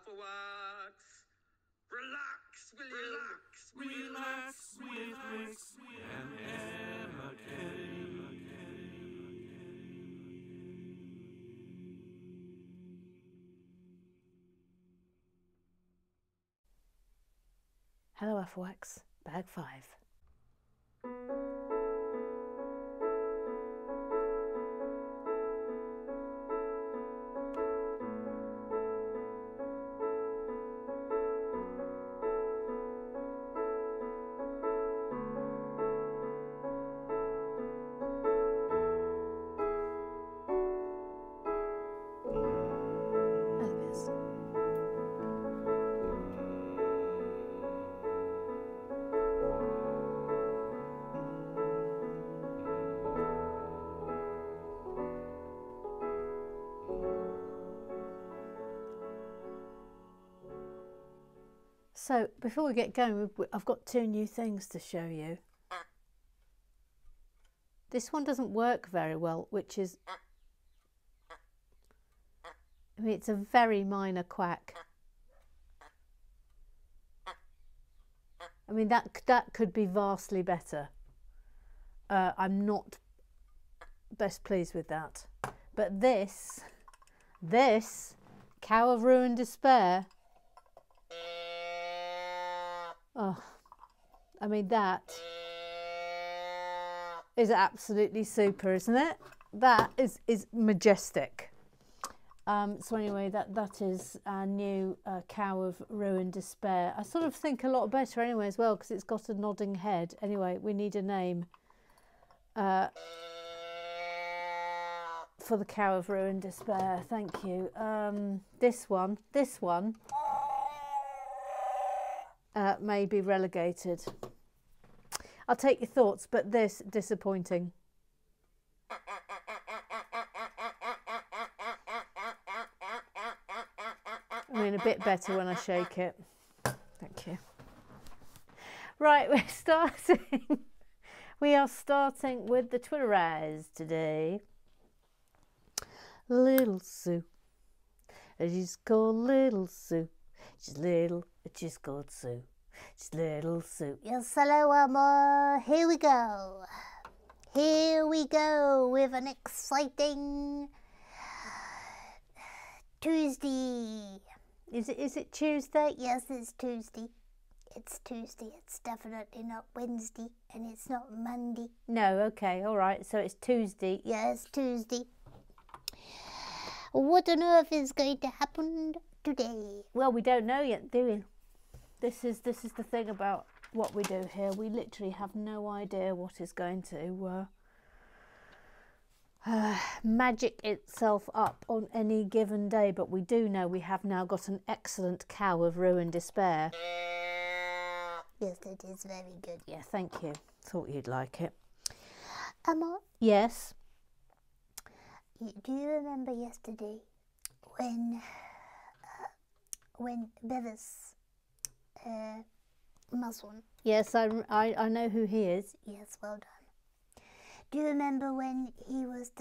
for wax. Relax, will you? Relax with Rex and Emma Hello, Afwax, bag 5. So before we get going, I've got 2 new things to show you. This one doesn't work very well, which is, I mean, it's a very minor quack. I mean, that could be vastly better. I'm not best pleased with that. But this Cow of Ruin Despair. Oh, I mean, that is absolutely super, isn't it? That is majestic. So anyway, that is our new Cow of Ruin Despair. I sort of think a lot better anyway as well, because it's got a nodding head. Anyway, we need a name for the Cow of Ruin Despair. Thank you. This one may be relegated. I'll take your thoughts, but this, disappointing. I mean, a bit better when I shake it. Thank you. Right, we're starting. We are starting with the Twitterize today. Little Sue. She's called Little Sue. She's little, but she's called Sue. She's Little Sue. Yes, hello, Emma. Here we go. Here we go with an exciting Tuesday. Is it Tuesday? Yes, it's Tuesday. It's Tuesday. It's definitely not Wednesday, and it's not Monday. No, okay, all right. So it's Tuesday. Yes, Tuesday. What on earth is going to happen today? Well, we don't know yet, do we? This is the thing about what we do here. We literally have no idea what is going to magic itself up on any given day, but we do know we have now got an excellent Cow of Ruin Despair. Yes, it is very good. Yeah, thank you. Thought you'd like it. Emma? Yes? Do you remember yesterday when Bevis Mason? Yes, I know who he is. Yes, well done. Do you remember when he was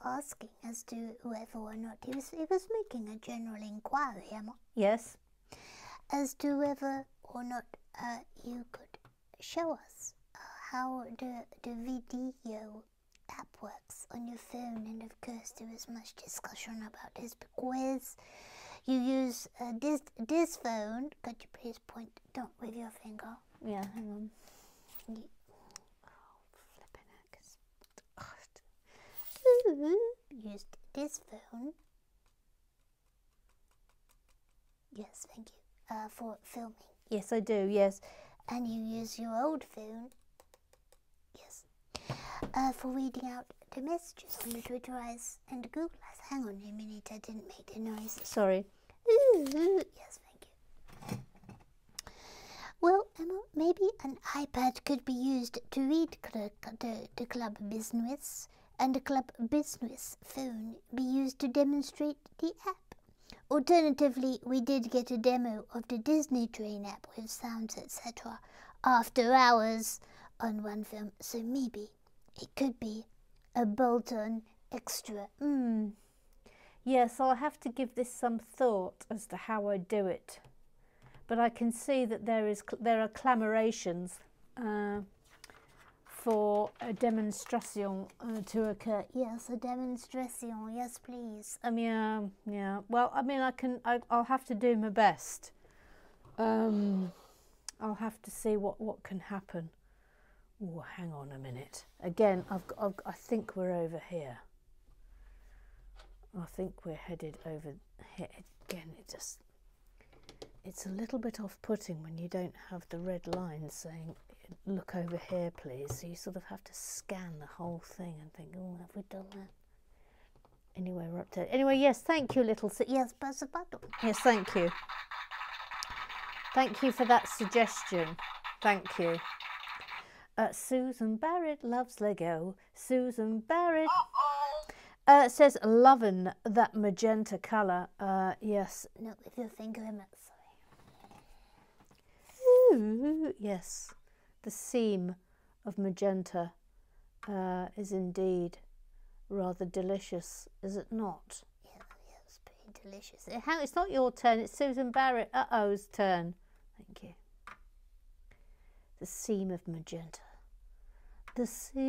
asking as to whether or not he was making a general inquiry, Emma? Yes. As to whether or not you could show us how the video app works on your phone, and of course there was much discussion about this because you use this phone. Could you please point? Don't with your finger. Yeah, hang on. Used this phone. Yes, thank you. For filming. Yes, I do. Yes. And you use your old phone. Yes. For reading out the messages on the Twitterize and the Google Eyes. Hang on a minute, I didn't make the noise. Sorry. Yes, thank you. Well, Emma, maybe an iPad could be used to read the club business, and the club business phone be used to demonstrate the app. Alternatively, we did get a demo of the Disney Train app with sounds, etc. after hours on one film, so maybe it could be a bolt-on extra. Yes, I'll have to give this some thought as to how I do it. But I can see that there are clamorations for a demonstration to occur. Yes, a demonstration. Yes, please. Yeah. Well, I mean, I'll have to do my best. I'll have to see what can happen. Oh, hang on a minute. Again, I think we're over here. I think we're headed over here. Again, it's a little bit off-putting when you don't have the red line saying, look over here, please. So you sort of have to scan the whole thing and think, oh, have we done that? Anyway, we're up to it. Anyway, yes, thank you, little... Yes, press the button. Yes, thank you. Thank you for that suggestion. Thank you. Susan Barrett loves Lego. Susan Barrett says, loving that magenta colour. Yes. No, with your finger in it. Ooh, yes. The seam of magenta is indeed rather delicious, is it not? Yeah, it's pretty delicious. It's not your turn, it's Susan Barrett uh-oh's turn. Thank you. The seam of magenta. The seam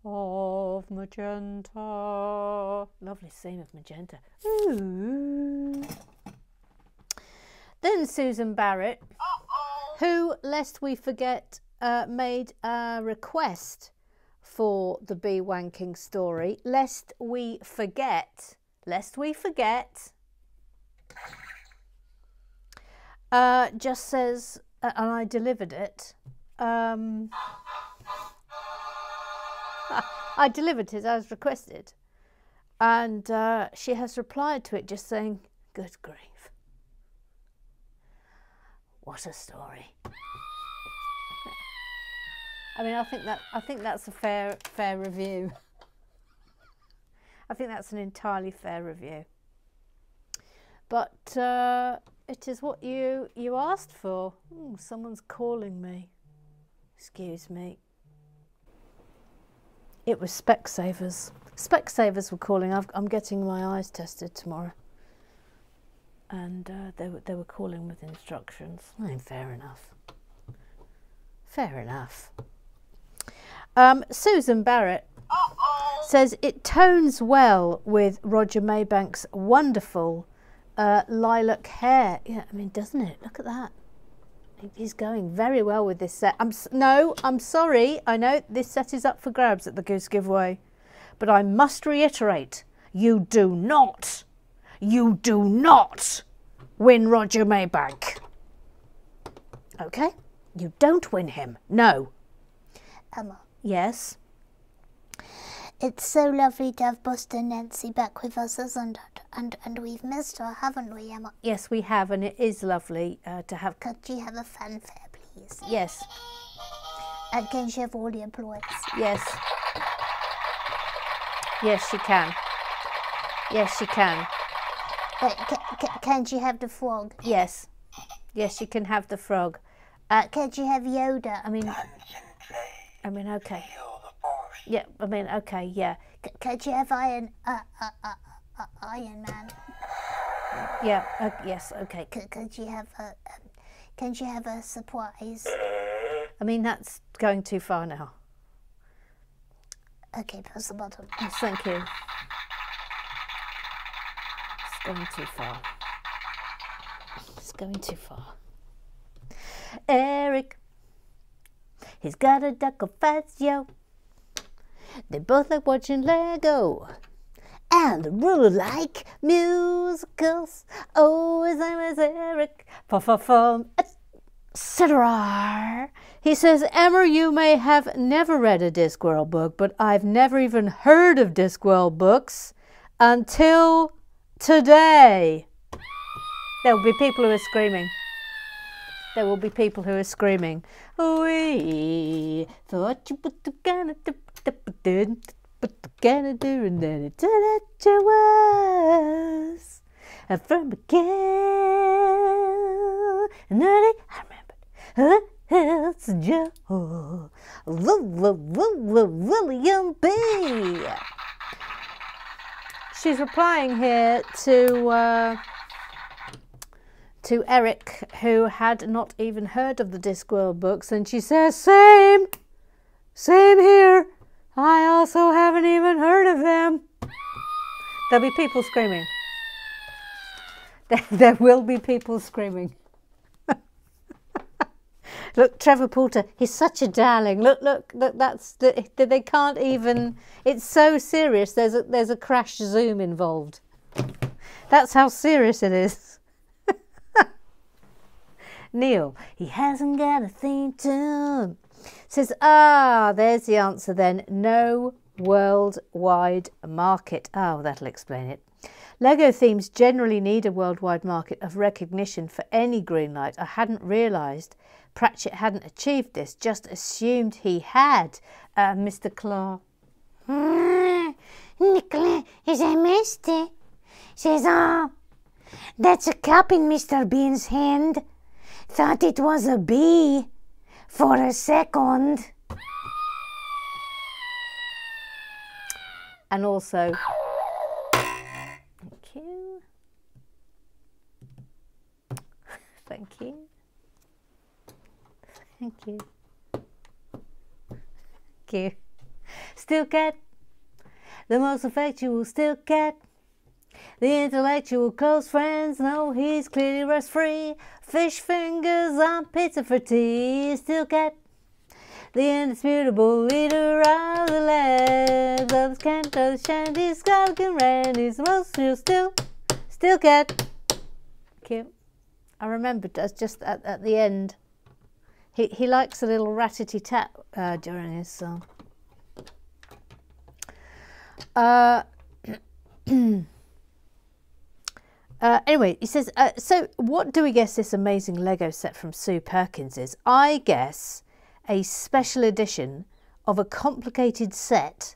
of magenta. Lovely seam of magenta. Ooh. Then Susan Barrett, who, lest we forget, made a request for the bee wanking story. Lest we forget, just says, and I delivered it. I delivered it as requested, and she has replied to it just saying, good grief. What a story. I mean, I think that's a fair review. I think that's an entirely fair review. But it is what you asked for. Ooh, someone's calling me. Excuse me. It was Specsavers. Specsavers were calling. I'm getting my eyes tested tomorrow. And they were calling with instructions. I mean, fair enough. Fair enough. Susan Barrett says it tones well with Roger Maybank's wonderful lilac hair. Yeah, I mean, doesn't it? Look at that. He's going very well with this set. I'm sorry. I know this set is up for grabs at the Goose Giveaway, but I must reiterate: you do not win Roger Maybank. Okay? You don't win him. No. Emma. Yes. It's so lovely to have Boston Nancy back with us, isn't it? And we've missed her, haven't we, Emma? Yes, we have, and it is lovely to have... Could you have a fanfare, please? Yes. And can she have all the applause? Yes. Yes, she can. Yes, she can. Can she have the frog? Yes. Yes, she can have the frog. Can she have Yoda? I mean, okay. Yeah, I mean, okay, yeah. Can she have Iron Man? Yeah, yes, okay. Can she have a surprise? I mean, that's going too far now. Okay, press the button. Yes, thank you. It's going too far. It's going too far. Eric, he's got a duck of fats, yo. They both like watching Lego. And the ruler like musicals. Oh, his name is Eric. From etc. He says, Emma, you may have never read a Discworld book, but I've never even heard of Discworld books until today. There will be people who are screaming. There will be people who are screaming. We thought you put the gonna do, and then it turned out you was from again. And then I remembered. It's Joe William B. she's replying here to Eric, who had not even heard of the Discworld books, and she says, same here. I also haven't even heard of them. There'll be people screaming. There will be people screaming. Look, Trevor Porter, he's such a darling. Look, they can't even, it's so serious. There's a crash zoom involved. That's how serious it is. Neil, he hasn't got a theme tune. Says, there's the answer then. No worldwide market. Oh, that'll explain it. Lego themes generally need a worldwide market of recognition for any green light. I hadn't realised Pratchett hadn't achieved this, just assumed he had, Mr. Claw. Nicola, is I missed it. Says, that's a cup in Mr. Bean's hand. Thought it was a bee for a second. And also, thank you. Thank you. Thank you. Thank you. Still cat, the most effectual still cat. The intellectual close friends know he's clearly rust-free. Fish fingers on pizza for tea. Still cat, the indisputable leader of the lads of the cant of the shanty, Scott and Randy's most real still cat. Cute. I remembered that's just at the end. He likes a little ratty-tat during his song. Anyway, he says, so what do we guess this amazing Lego set from Sue Perkins is? I guess a special edition of a complicated set.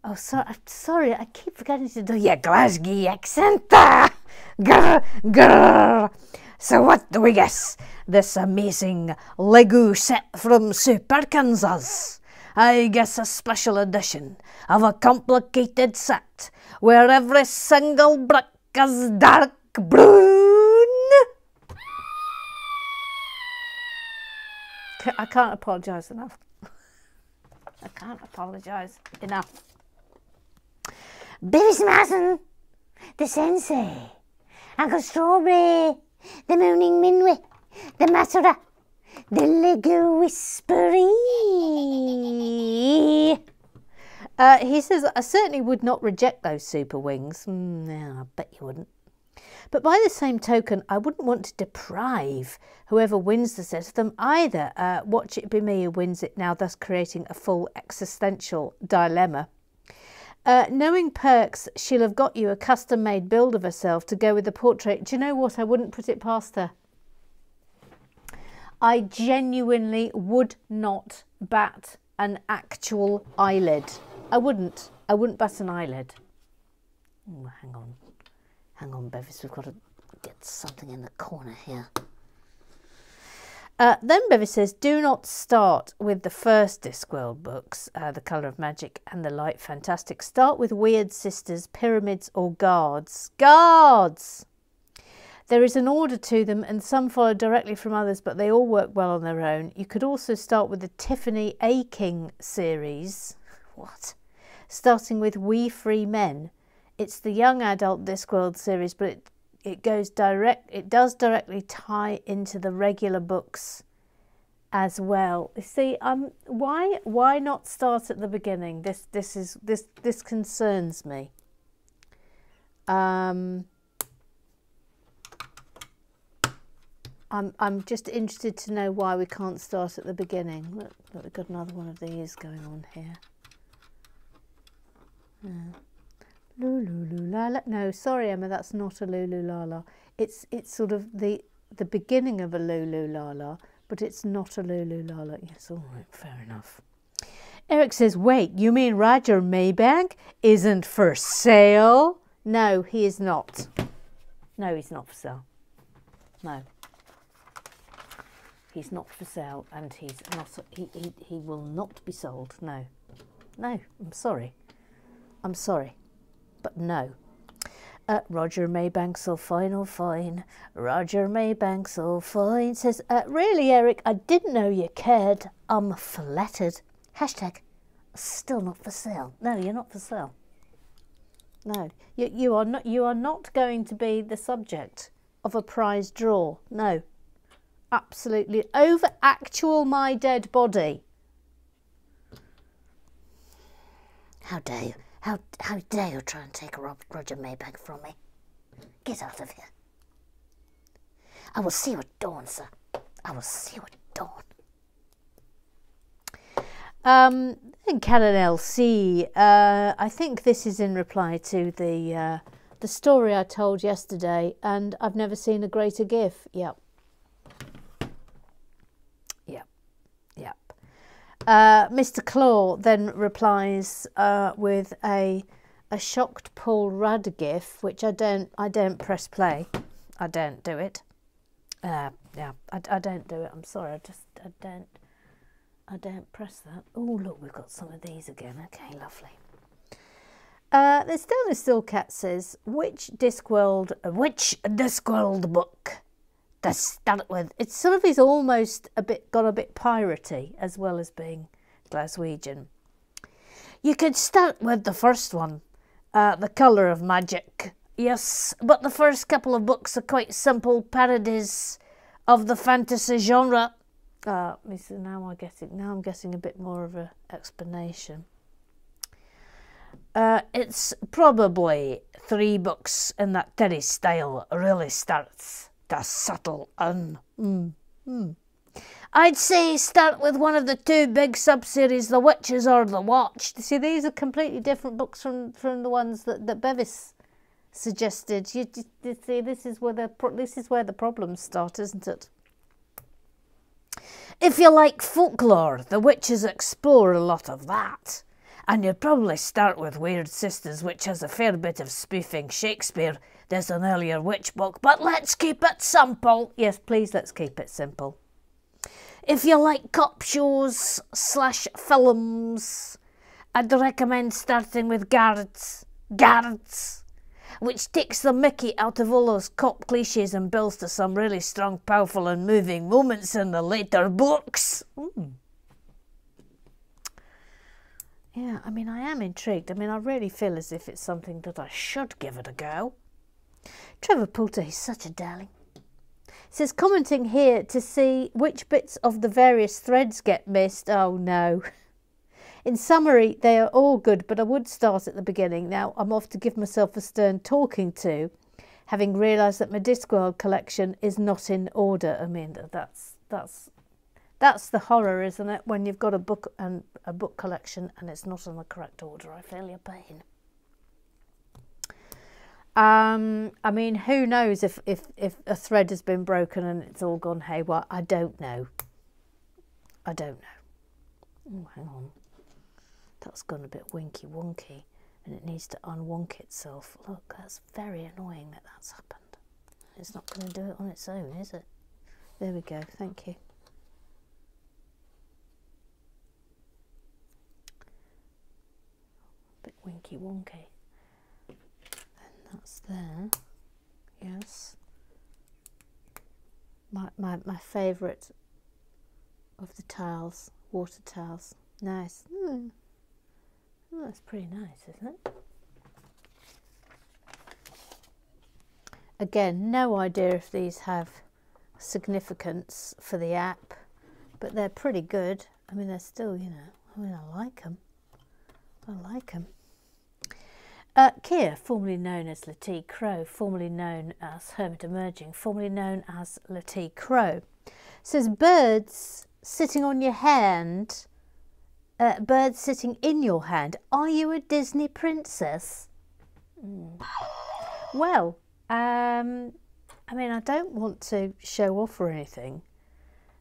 Oh, sorry, I keep forgetting to do your Glasgow accent. Grr, grr. So what do we guess this amazing Lego set from Sue Perkins is? I guess a special edition of a complicated set where every single brick is dark brown. I can't apologise enough. I can't apologise enough. Billy Smarson, the Sensei, Uncle Strawberry, the Mooning Minway, the Masura, the Lego Whispery. He says, I certainly would not reject those super wings. No, I bet you wouldn't. But by the same token, I wouldn't want to deprive whoever wins the set of them either. Watch it be me who wins it now, thus creating a full existential dilemma. Knowing Perks, she'll have got you a custom-made build of herself to go with the portrait. Do you know what? I wouldn't put it past her. I genuinely would not bat an actual eyelid. I wouldn't bat an eyelid. Ooh, hang on, Bevis. We've got to get something in the corner here. Then Bevis says, do not start with the first Discworld books, The Colour of Magic and The Light Fantastic. Start with Weird Sisters, Pyramids or Guards. Guards! There is an order to them and some follow directly from others, but they all work well on their own. You could also start with the Tiffany Aking series. What? Starting with We Free Men. It's the young adult Discworld series, but it does directly tie into the regular books as well. You see, why not start at the beginning? This concerns me. I'm just interested to know why we can't start at the beginning. Look, we've got another one of these going on here. Looloolahlah. No, sorry, Emma, that's not a looloolalah. It's sort of the beginning of a looloolalah, but it's not a looloolalah. Yes, all right, fair enough. Eric says, wait, you mean Roger Maybank isn't for sale? No, he is not. No, he's not for sale. No. He's not for sale, and he will not be sold. No. No, I'm sorry. I'm sorry. But no, Roger Maybank's so fine, oh fine. Roger Maybank's so fine. Says, really, Eric, I didn't know you cared. I'm flattered. Hashtag, still not for sale. No, you're not for sale. No, you are not. You are not going to be the subject of a prize draw. No, absolutely over actual my dead body. How dare you? How dare you try and take Roger Maybank from me? Get out of here. I will see you at dawn, sir. I will see you at dawn. In Canon LC, I think this is in reply to the story I told yesterday, and I've never seen a greater gif. Yep. Mr. Claw then replies with a shocked Paul Rudd gif, which I don't press play. I don't do it. I don't do it. I'm sorry. I don't press that. Oh, look, we've got some of these again. Okay, lovely. There's still cat says, which Discworld book to start with? It's sort of is almost got a bit piratey as well as being Glaswegian. You could start with the first one, The Colour of Magic. Yes, but the first couple of books are quite simple parodies of the fantasy genre. Now I'm getting a bit more of an explanation. It's probably 3 books in that Terry style really starts to settle in. I'd say start with one of the 2 big sub-series, The Witches or The Watch. See, these are completely different books from the ones that Bevis suggested. You see, this is where the problems start, isn't it? If you like folklore, The Witches explore a lot of that. And you'd probably start with Weird Sisters, which has a fair bit of spoofing Shakespeare. There's an earlier witch book, but let's keep it simple. Yes, please, let's keep it simple. If you like cop shows / films, I'd recommend starting with Guards, which takes the mickey out of all those cop cliches and builds to some really strong, powerful and moving moments in the later books. Yeah, I mean, I am intrigued. I mean, I really feel as if it's something that I should give it a go. Trevor Poulter, he's such a darling. Says, commenting here to see which bits of the various threads get missed. Oh, no. In summary, they are all good, but I would start at the beginning. Now, I'm off to give myself a stern talking to, having realised that my Discworld collection is not in order. I mean, that's the horror, isn't it? When you've got a book collection and it's not in the correct order. I feel your pain. I mean, who knows if a thread has been broken and it's all gone haywire? I don't know. Oh, hang on. That's gone a bit winky wonky and it needs to unwonk itself. Look, that's very annoying that that's happened. It's not going to do it on its own, is it? There we go. Thank you. Bit winky wonky. And that's there. Yes. My favourite of the towels, water towels. Nice. Oh, that's pretty nice, isn't it? Again, no idea if these have significance for the app, but they're pretty good. I mean, they're still, you know, I mean, I like them. I like them. Keir, formerly known as Letty Crow, formerly known as Hermit Emerging, formerly known as Letty Crow, says birds sitting on your hand, birds sitting in your hand. Are you a Disney princess? Well, I mean, I don't want to show off or anything,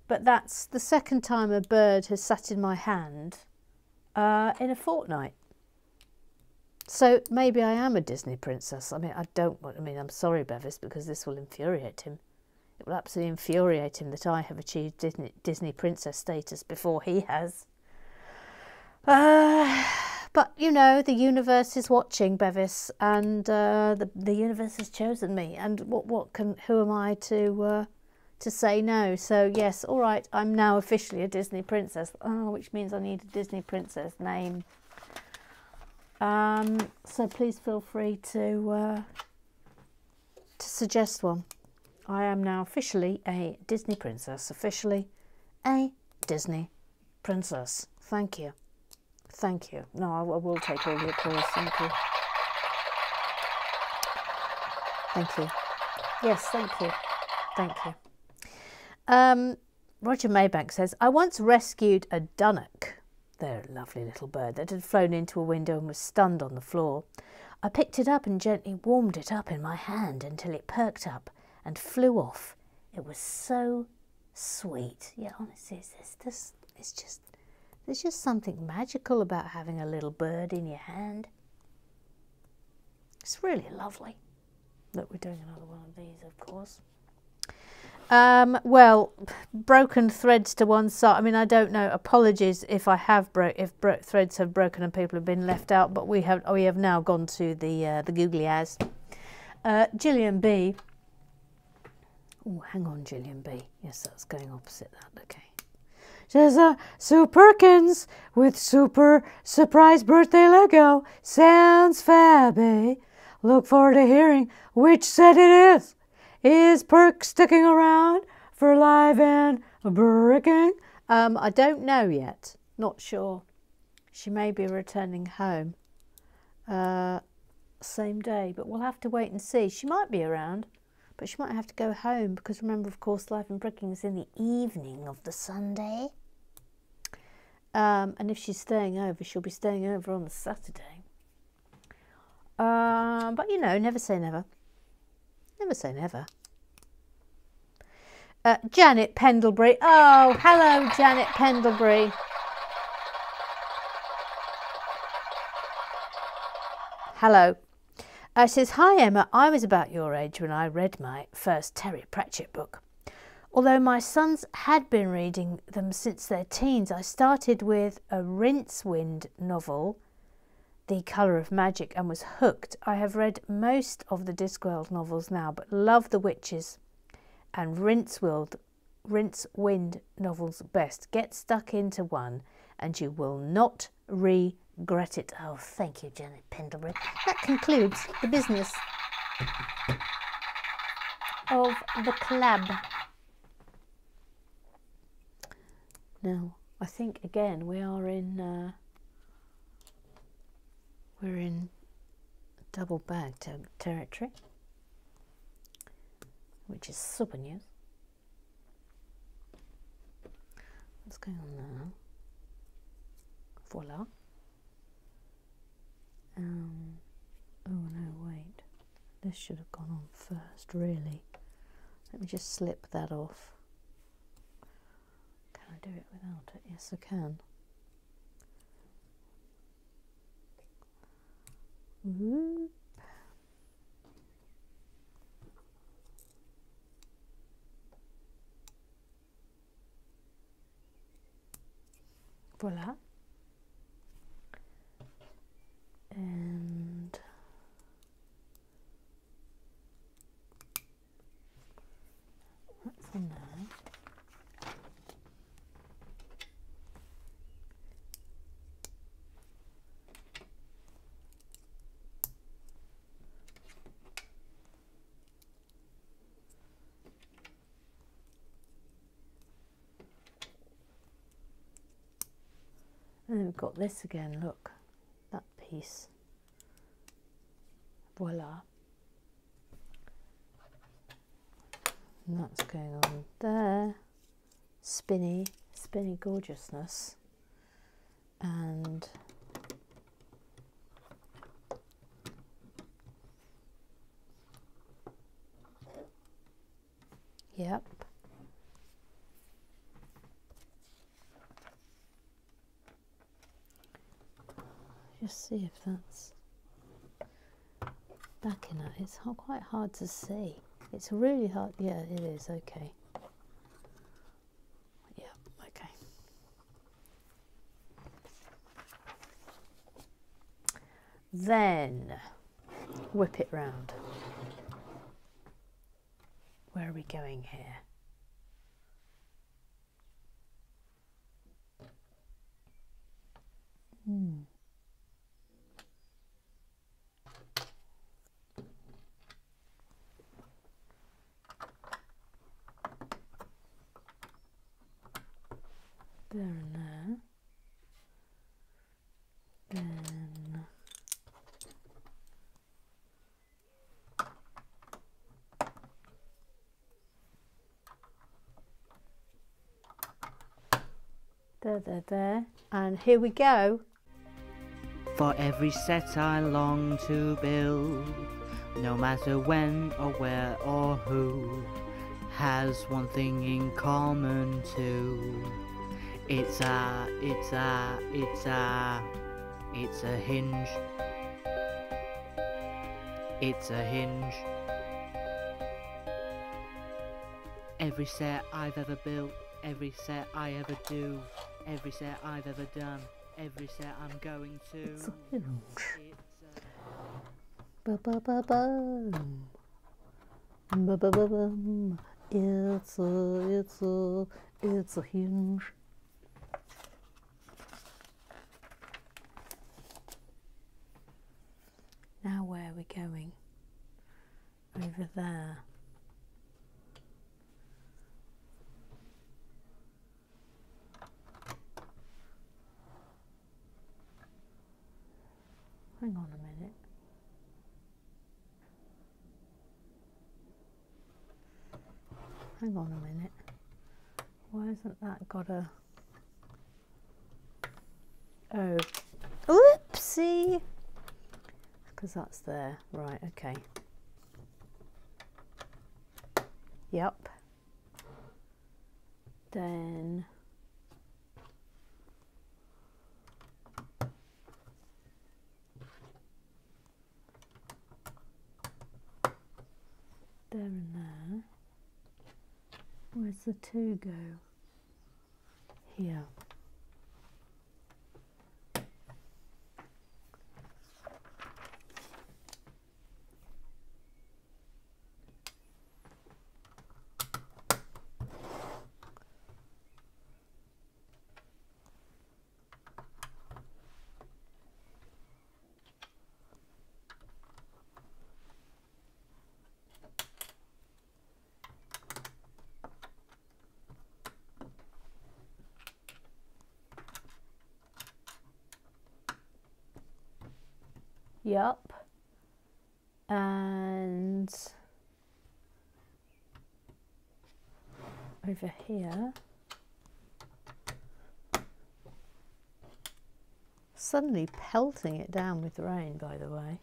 but that's the second time a bird has sat in my hand in a fortnight. So maybe I am a Disney princess. I mean, I'm sorry, Bevis, because this will infuriate him. It will absolutely infuriate him that I have achieved Disney princess status before he has. But, you know, the universe is watching, Bevis, and the universe has chosen me. And who am I to say no? So, yes, all right, I'm now officially a Disney princess, which means I need a Disney princess name. So please feel free to suggest one. I am now officially a Disney princess. Officially a Disney princess. Thank you. Thank you. No, I will take all the applause. Thank you. Thank you. Yes, thank you. Thank you. Roger Maybank says, I once rescued a dunnock. They're a lovely little bird that had flown into a window and was stunned on the floor. I picked it up and gently warmed it up in my hand until it perked up and flew off. It was so sweet. Yeah, honestly, there's just something magical about having a little bird in your hand. It's really lovely. Look, we're doing another one of these, of course. Well, broken threads to one side. I mean, I don't know. Apologies if I have threads have broken and people have been left out. But we have now gone to the googly eyes. Gillian B. Oh, hang on, Gillian B. Yes, that's going opposite that. Okay. Says Sue Perkins with super surprise birthday Lego. Sounds fabby. Look forward to hearing which set it is. Is Perk sticking around for live and bricking? I don't know yet. Not sure. She may be returning home same day, but we'll have to wait and see. She might be around, but she might have to go home because remember, of course, live and bricking is in the evening of the Sunday. And if she's staying over, she'll be staying over on the Saturday. But you know, never say never. Never say never. Janet Pendlebury. Oh, hello, Janet Pendlebury. Hello. She says, hi, Emma. I was about your age when I read my first Terry Pratchett book. Although my sons had been reading them since their teens, I started with a Rincewind novel, The Colour of Magic, and was hooked. I have read most of the Discworld novels now, but love The Witches and Rincewind novels best. Get stuck into one and you will not regret it. Oh, thank you, Janet Pendlebury. That concludes the business of the club. Now, I think again we're in double bag territory, which is super news. What's going on now? Voila. Oh no, wait. This should have gone on first, really. Let me just slip that off. Can I do it without it? Yes, I can. Whoop. Voila. And that's on there. And then we've got this again, look, that piece. Voila. And that's going on there. Spinny gorgeousness. And yep. Just see if that's back in it. It's quite hard to see. It's really hard. Yeah, it is. Okay. Yeah. Okay. Then whip it round. Where are we going here? There and there. Then there, and here we go. For every set I long to build, no matter when or where or who, has one thing in common too. It's a hinge. It's a hinge. Every set I've ever built, every set I ever do, every set I've ever done, every set I'm going to. It's a hinge. It's a hinge. Now where are we going? Over there. Hang on a minute. Hang on a minute. Why hasn't that got a... Oh. Oopsie! Because that's there. Right, okay. Yep. Then... there and there. Where's the 2 go? Here. Yup. And over here. Suddenly pelting it down with rain, by the way.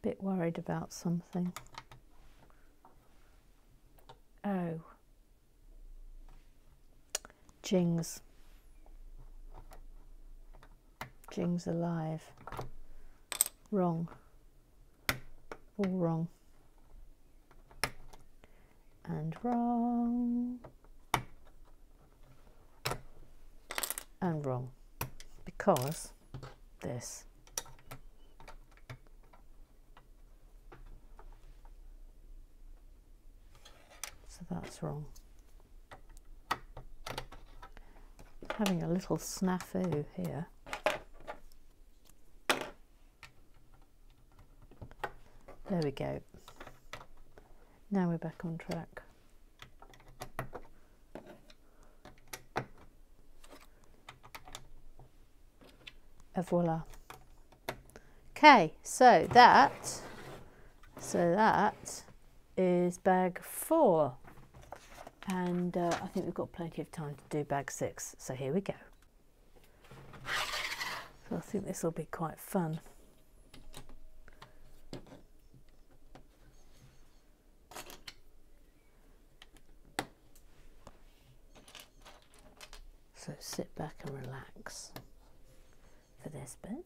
Bit worried about something. Oh. Jings. Jing's alive. Wrong. All wrong. And wrong. And wrong. Because this. So that's wrong. Having a little snafu here. There we go. Now we're back on track. And voila. Okay, so that is bag 4. And I think we've got plenty of time to do bag 6. So here we go. So I think this will be quite fun. So sit back and relax for this bit.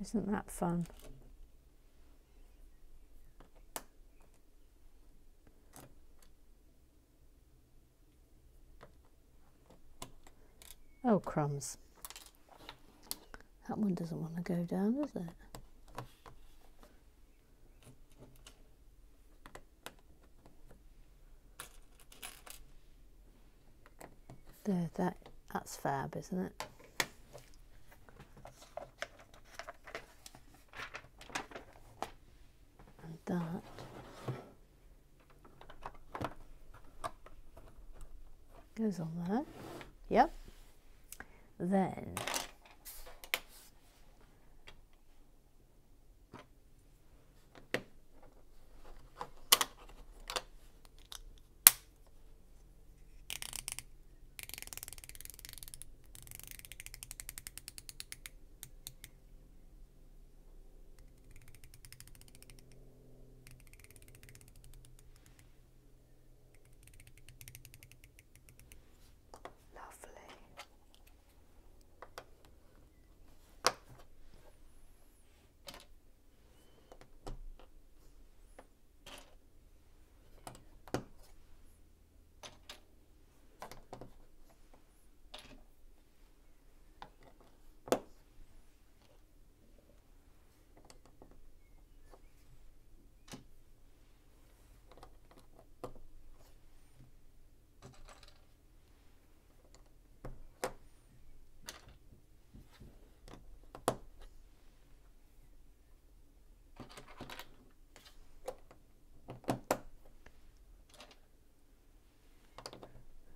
Isn't that fun? Oh, crumbs. That one doesn't want to go down, does it? There, that's fab, isn't it? And that goes on there. Yep. Then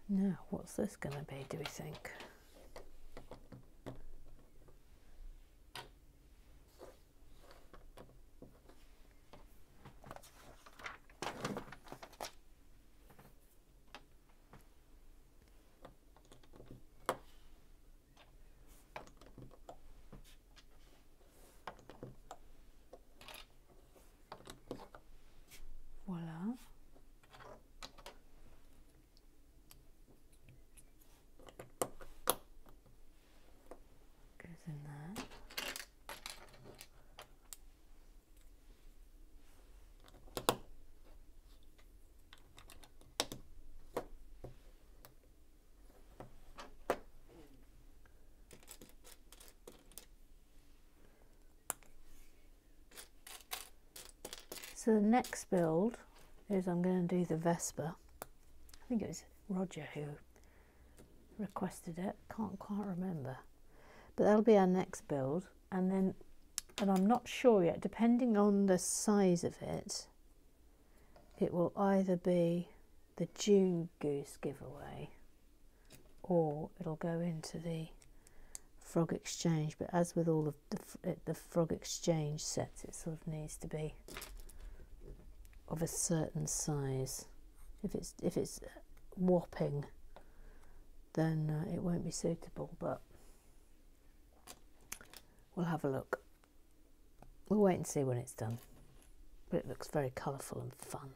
now, what's this going to be, do we think? Voila. Goes in there. So the next build is I'm going to do the Vespa. I think it was Roger who requested it, can't quite remember. But that'll be our next build, and I'm not sure yet, depending on the size of it, it will either be the June Goose giveaway or it'll go into the Frog Exchange. But as with all of the Frog Exchange sets, it sort of needs to be of a certain size. If it's whopping, then it won't be suitable, but we'll have a look. We'll wait and see when it's done. But it looks very colourful and fun.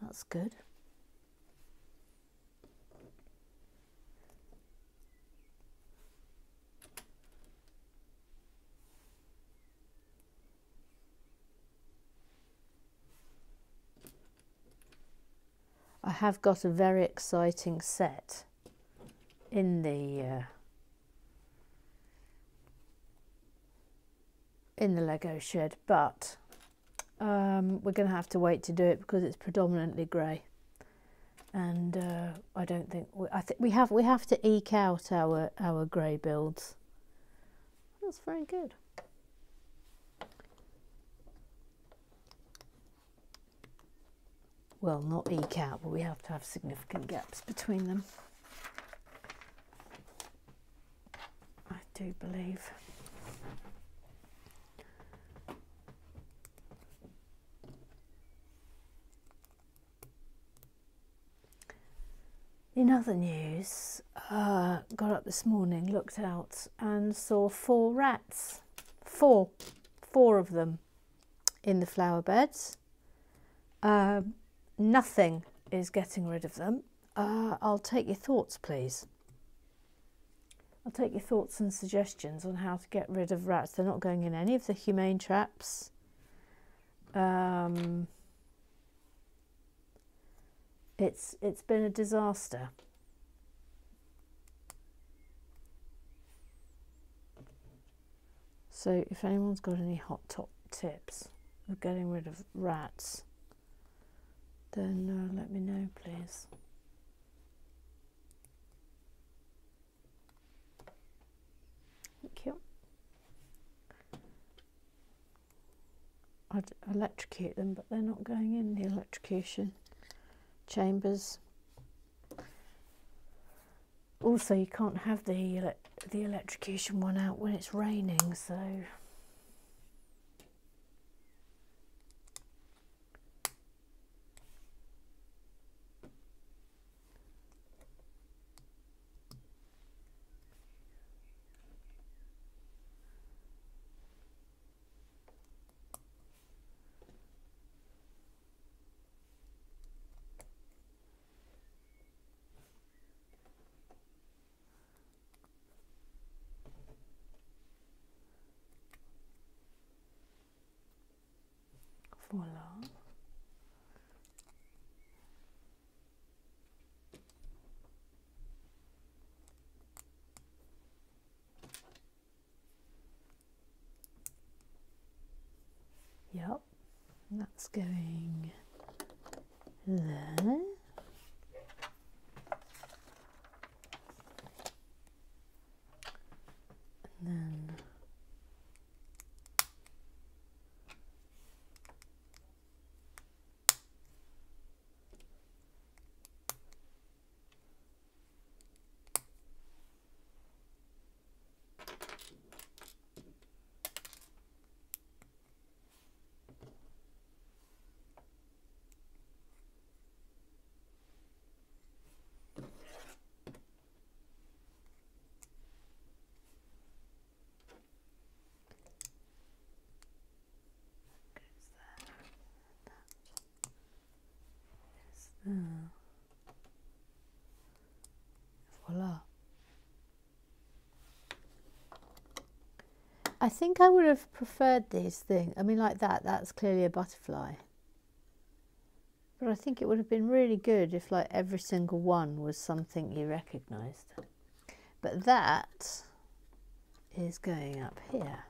That's good. I have got a very exciting set in the Lego shed, but we're going to have to wait to do it because it's predominantly grey, and I don't think I think we have to eke out our grey builds. That's very good. Well, not eke out, but we have to have significant gaps between them, I do believe. In other news, got up this morning, looked out and saw 4 rats. Four of them in the flower beds. Nothing is getting rid of them. I'll take your thoughts, please. I'll take your thoughts and suggestions on how to get rid of rats. They're not going in any of the humane traps. It's been a disaster. So if anyone's got any hot top tips of getting rid of rats, then let me know, please. Thank you. I'd electrocute them, but they're not going in the electrocution chambers. Also, you can't have the electrocution one out when it's raining, so voila. Yep, that's going there. And then voila. I think I would have preferred these things. I mean, like that, that's clearly a butterfly. But I think it would have been really good if like every single one was something you recognised. But that is going up here.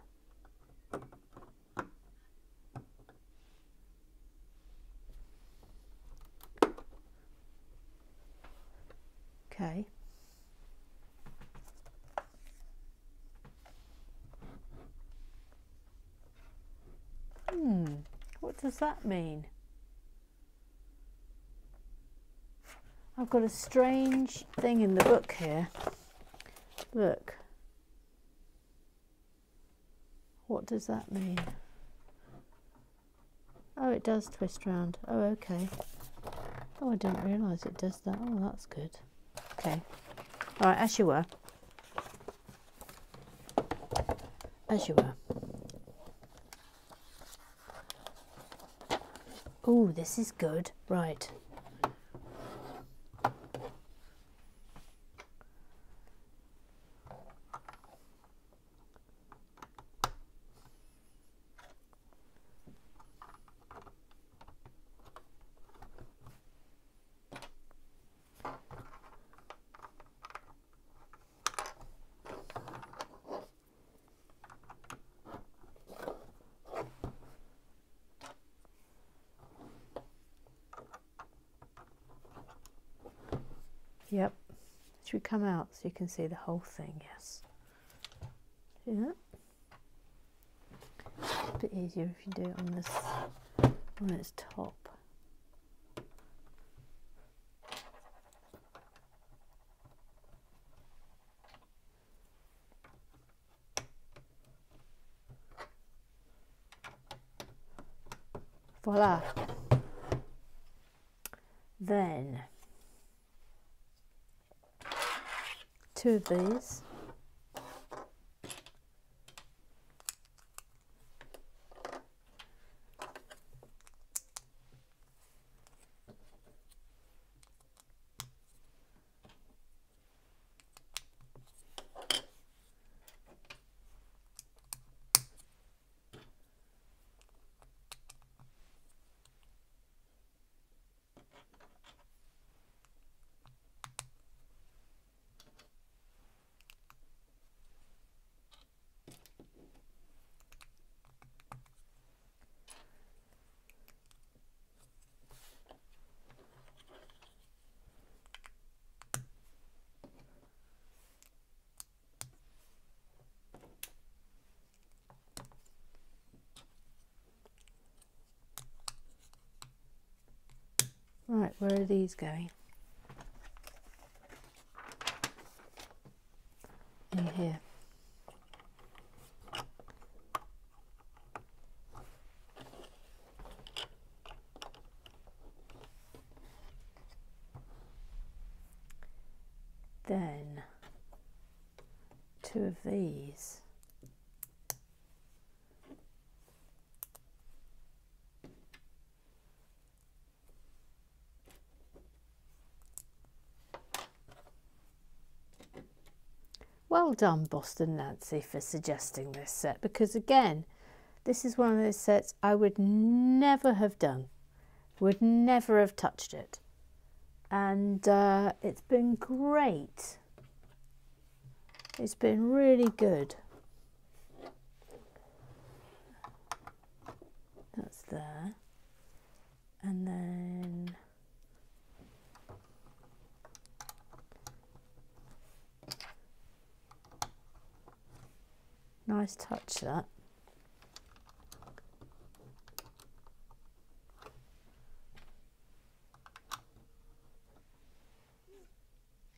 Okay. What does that mean? I've got a strange thing in the book here. Look. What does that mean? Oh, it does twist round. Oh, okay. Oh, I didn't realise it does that. Oh, that's good. Okay. All right, as you were. As you were. Oh, this is good. Right. Yep. Should we come out so you can see the whole thing? Yes. See that? It's a bit easier if you do it on this, on its top. Voila. Then two of these. Right, where are these going? In here. Then 2 of these. Well done, Boston Nancy, for suggesting this set, because again, this is one of those sets I would never have done, would never have touched it, and it's been great. It's been really good. That's there, and then nice touch, that.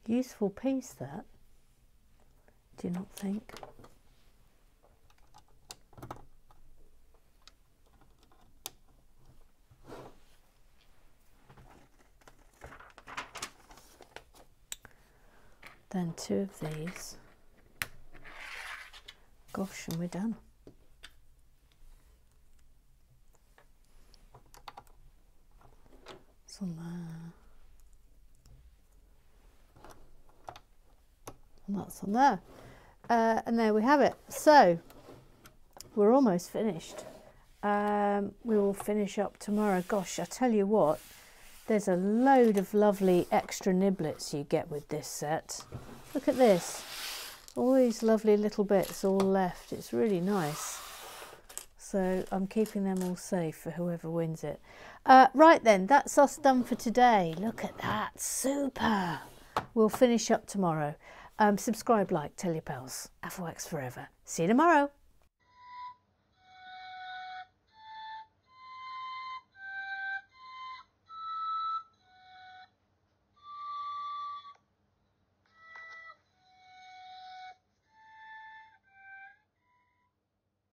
Useful piece, that. Do you not think? Then 2 of these. Gosh, and we're done. It's on there. And that's on there. And there we have it. So, we're almost finished. We will finish up tomorrow. Gosh, I tell you what, there's a load of lovely extra niblets you get with this set. Look at this. All these lovely little bits all left. It's really nice. So I'm keeping them all safe for whoever wins it. Right then, that's us done for today. Look at that. Super. We'll finish up tomorrow. Subscribe, like, tell your pals. Afterworks forever. See you tomorrow.